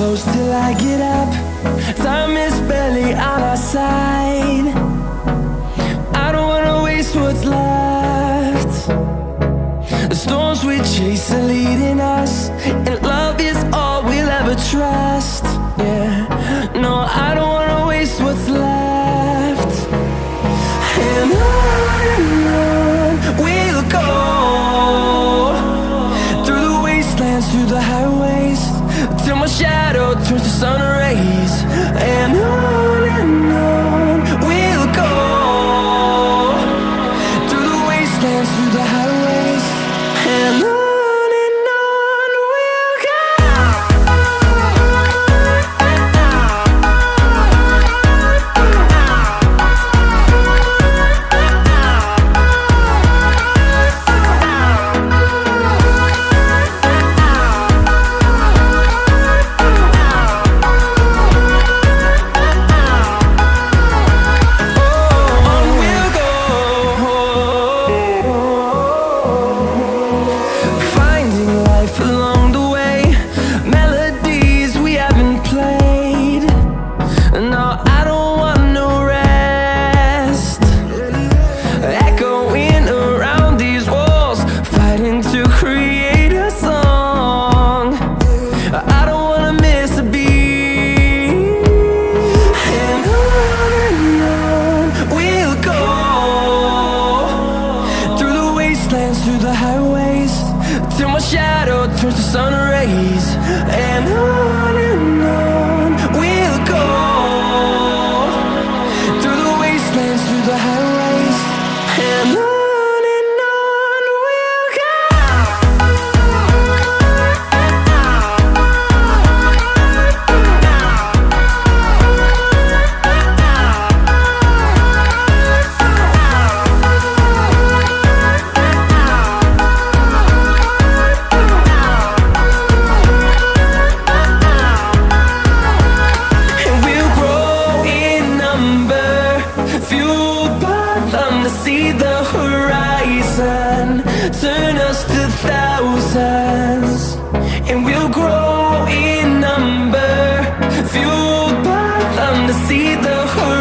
close till I get up. Time is barely on our side. I don't wanna waste what's left. The storms we chase are leading us, and love is all we'll ever trust. Yeah, no, I don't wanna waste what's left. And on we'll go, through the wastelands, through the highways, till my shadow turns to sun rays. And on we'll go, through the wastelands, through the highways, and on we'll go. Through the highways, till my shadow turns to sun rays. And on we'll go, through the wastelands, through the highways, and on we'll go. See the horizon, turn us to thousands, and we'll grow in number, fueled by them to see the horizon.